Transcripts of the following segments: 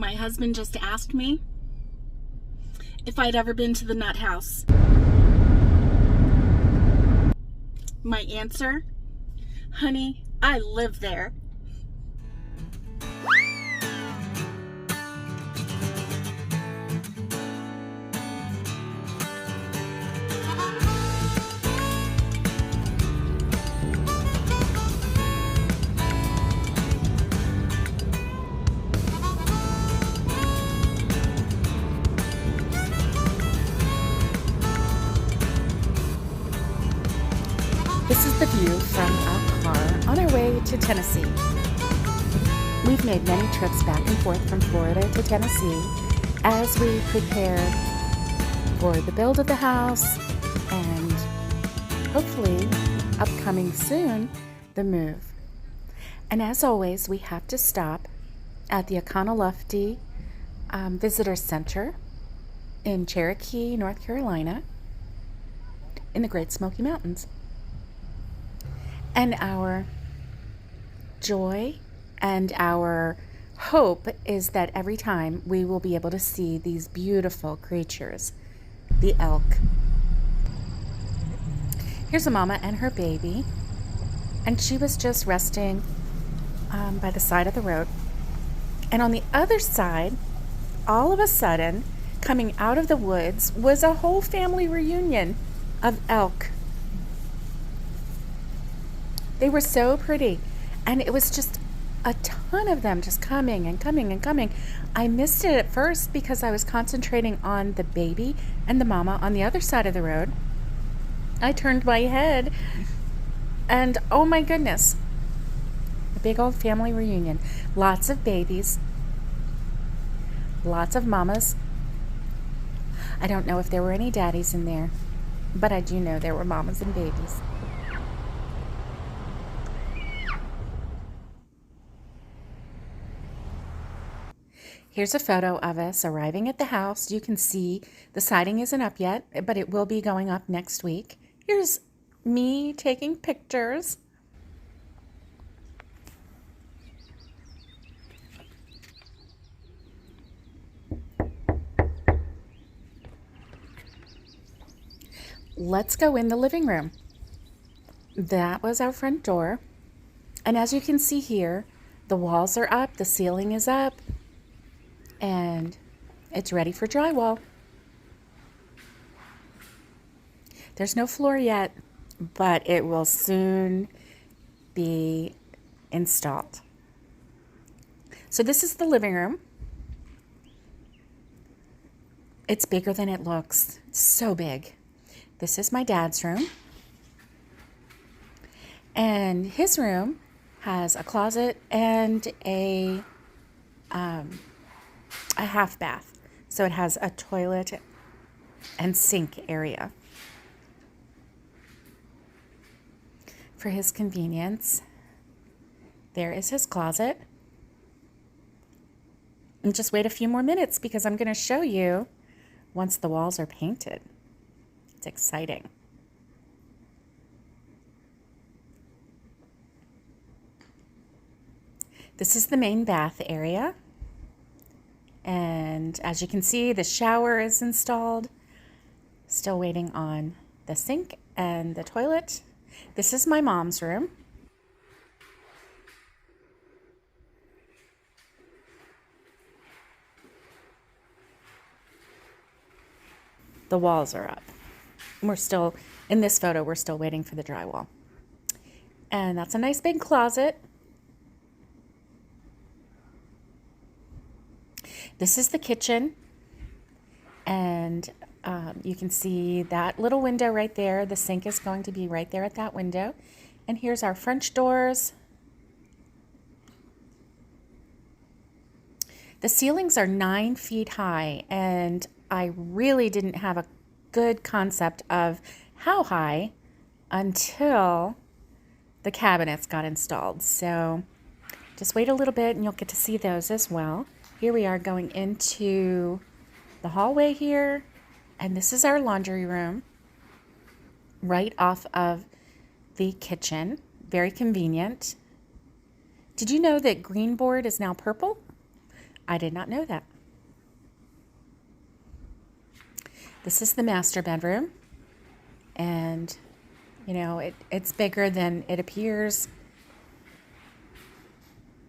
My husband just asked me if I'd ever been to the nut house. My answer, honey, I live there. This is the view from our car on our way to Tennessee. We've made many trips back and forth from Florida to Tennessee as we prepare for the build of the house and hopefully upcoming soon, the move. And as always, we have to stop at the Oconaluftee Visitor Center in Cherokee, North Carolina, in the Great Smoky Mountains. And our joy and our hope is that every time we will be able to see these beautiful creatures, the elk. Here's a mama and her baby, and she was just resting by the side of the road. And on the other side, all of a sudden, coming out of the woods, was a whole family reunion of elk. They were so pretty, and it was just a ton of them just coming and coming and coming. I missed it at first because I was concentrating on the baby and the mama on the other side of the road. I turned my head, and oh my goodness, a big old family reunion. Lots of babies, lots of mamas. I don't know if there were any daddies in there, but I do know there were mamas and babies. Here's a photo of us arriving at the house. You can see the siding isn't up yet, but it will be going up next week. Here's me taking pictures. Let's go in the living room. That was our front door. And as you can see here, the walls are up, the ceiling is up, and it's ready for drywall. There's no floor yet, but it will soon be installed. So this is the living room. It's bigger than it looks. It's so big. This is my dad's room. And his room has a closet and a half bath. So it has a toilet and sink area. For his convenience, there is his closet. And just wait a few more minutes because I'm going to show you once the walls are painted. It's exciting. This is the main bath area. And as you can see, the shower is installed. Still waiting on the sink and the toilet. This is my mom's room. The walls are up. We're still, in this photo, we're still waiting for the drywall. And that's a nice big closet. This is the kitchen, and you can see that little window right there. The sink is going to be right there at that window. And here's our French doors. The ceilings are 9 feet high, and I really didn't have a good concept of how high until the cabinets got installed. So just wait a little bit and you'll get to see those as well. Here we are going into the hallway here, and this is our laundry room right off of the kitchen. Very convenient. Did you know that green board is now purple? I did not know that. This is the master bedroom. And, you know, it's bigger than it appears.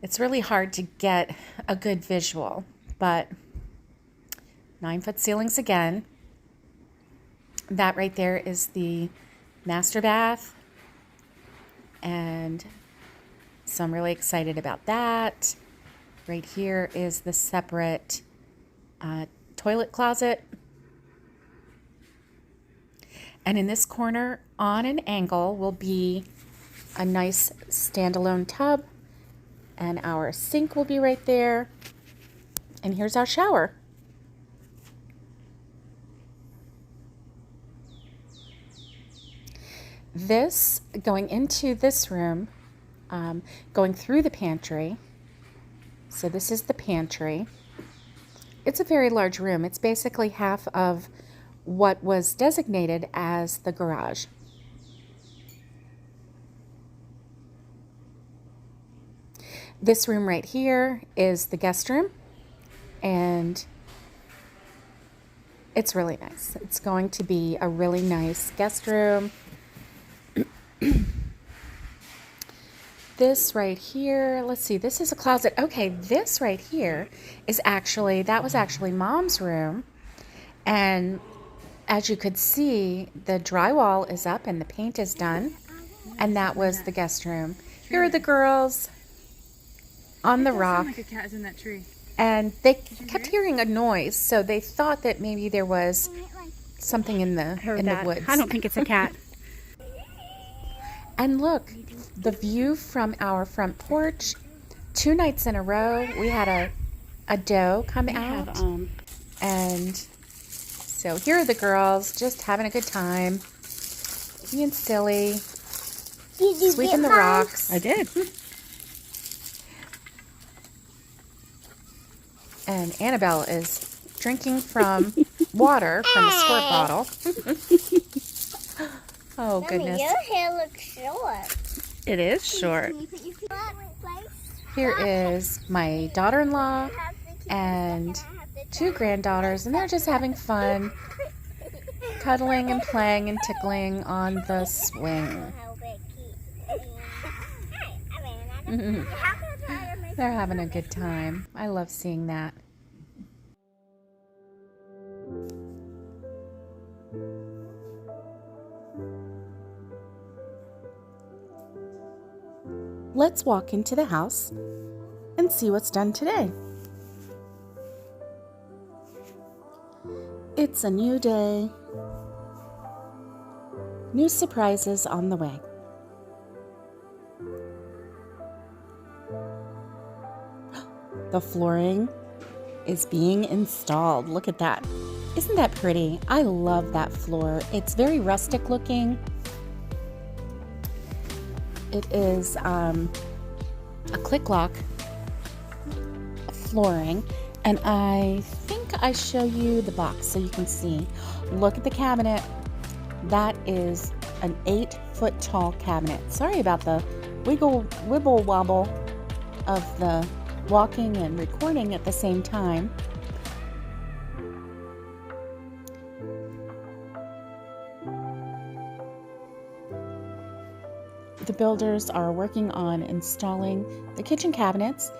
It's really hard to get a good visual, but 9-foot ceilings again. That right there is the master bath. And so I'm really excited about that. Right here is the separate toilet closet. And in this corner, on an angle, will be a nice standalone tub. And our sink will be right there. And here's our shower. This, going into this room, going through the pantry. So this is the pantry. It's a very large room. It's basically half of what was designated as the garage. This room right here is the guest room, and it's really nice. It's going to be a really nice guest room. This right here, let's see, this is a closet. Okay, this right here is actually, that was actually Mom's room. And as you could see, the drywall is up and the paint is done. And that was the guest room. Here are the girls on the rock. Like a cat is in that tree. And they kept hearing a noise, so they thought that maybe there was something in the woods. I don't think it's a cat. And look, the view from our front porch. 2 nights in a row, we had a doe come out. And so here are the girls just having a good time, being silly, sweeping the rocks. I did. And Annabelle is drinking from water from a squirt bottle. Oh, goodness. Mommy, your hair looks short. It is short. Can you put your feet in place? Here is my daughter-in-law and 2 granddaughters, and they're just having fun, cuddling and playing and tickling on the swing. They're having a good time. I love seeing that. Let's walk into the house and see what's done today. It's a new day. New surprises on the way. The flooring is being installed. Look at that. Isn't that pretty? I love that floor. It's very rustic looking. It is a click lock flooring, and I think I show you the box so you can see. Look at the cabinet. That is an 8-foot tall cabinet. Sorry about the wibble wobble of the walking and recording at the same time. The builders are working on installing the kitchen cabinets.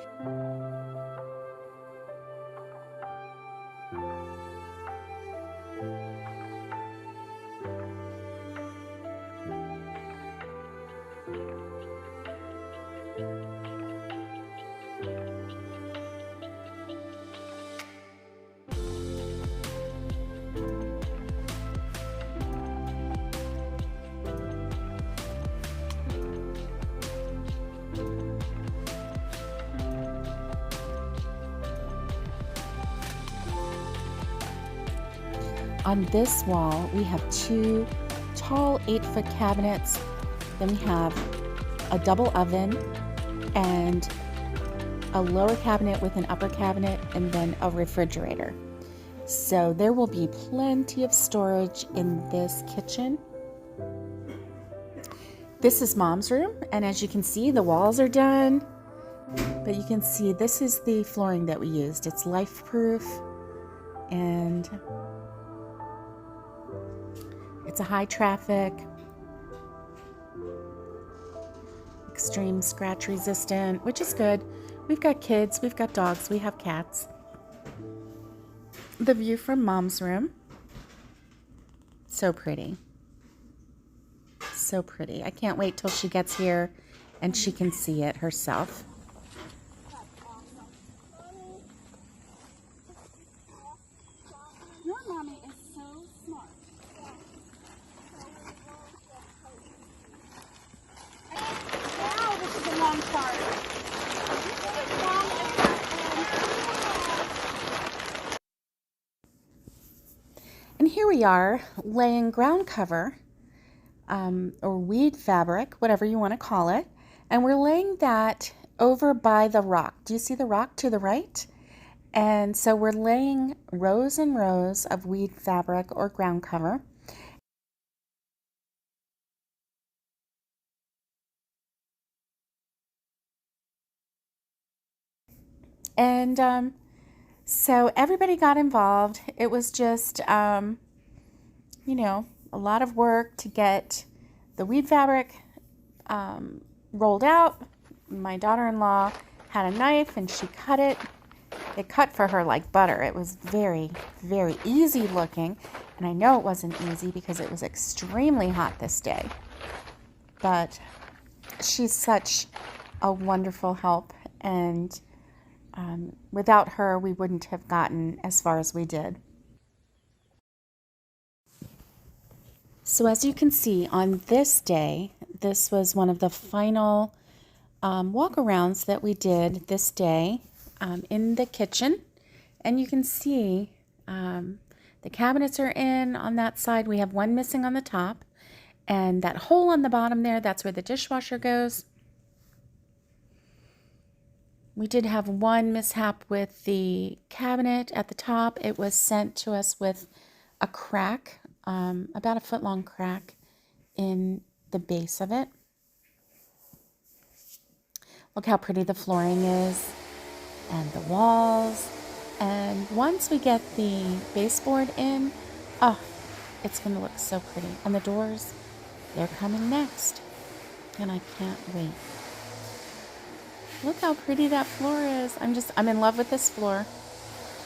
On this wall, we have 2 tall 8-foot cabinets. Then we have a double oven and a lower cabinet with an upper cabinet, and then a refrigerator. So there will be plenty of storage in this kitchen. This is Mom's room, and as you can see, the walls are done. But you can see this is the flooring that we used. It's life proof and it's a high traffic, extreme scratch resistant, which is good. We've got kids, we've got dogs, we have cats. The view from Mom's room. So pretty. So pretty. I can't wait till she gets here and she can see it herself. Your mommy is so smart. Wow, this is a long part. And here we are laying ground cover, or weed fabric, whatever you want to call it. And we're laying that over by the rock. Do you see the rock to the right? And so we're laying rows and rows of weed fabric or ground cover. And so everybody got involved. It was just, you know, a lot of work to get the weed fabric rolled out. My daughter-in-law had a knife and she cut it. It cut for her like butter. It was very, very easy looking. And I know it wasn't easy because it was extremely hot this day. But she's such a wonderful help. And without her, we wouldn't have gotten as far as we did. So as you can see, on this day, this was one of the final walk-arounds that we did this day in the kitchen. And you can see the cabinets are in on that side. We have one missing on the top. And that hole on the bottom there, that's where the dishwasher goes. We did have one mishap with the cabinet at the top. It was sent to us with a crack, about a foot-long crack in the base of it. Look how pretty the flooring is and the walls. And once we get the baseboard in, oh, it's going to look so pretty. And the doors, they're coming next. And I can't wait. Look how pretty that floor is. I'm in love with this floor.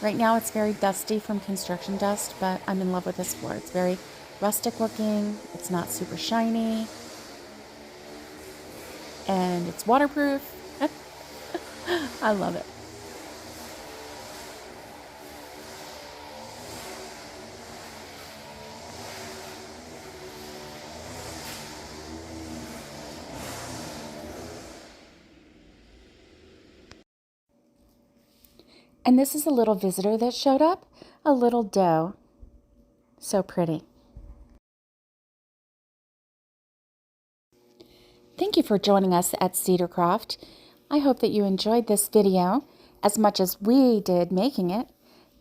Right now it's very dusty from construction dust, but I'm in love with this floor. It's very rustic looking. It's not super shiny. And it's waterproof. I love it. And this is a little visitor that showed up, a little doe. So pretty. Thank you for joining us at Cedarcroft. I hope that you enjoyed this video as much as we did making it,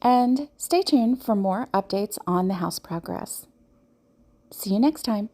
and stay tuned for more updates on the house progress. See you next time.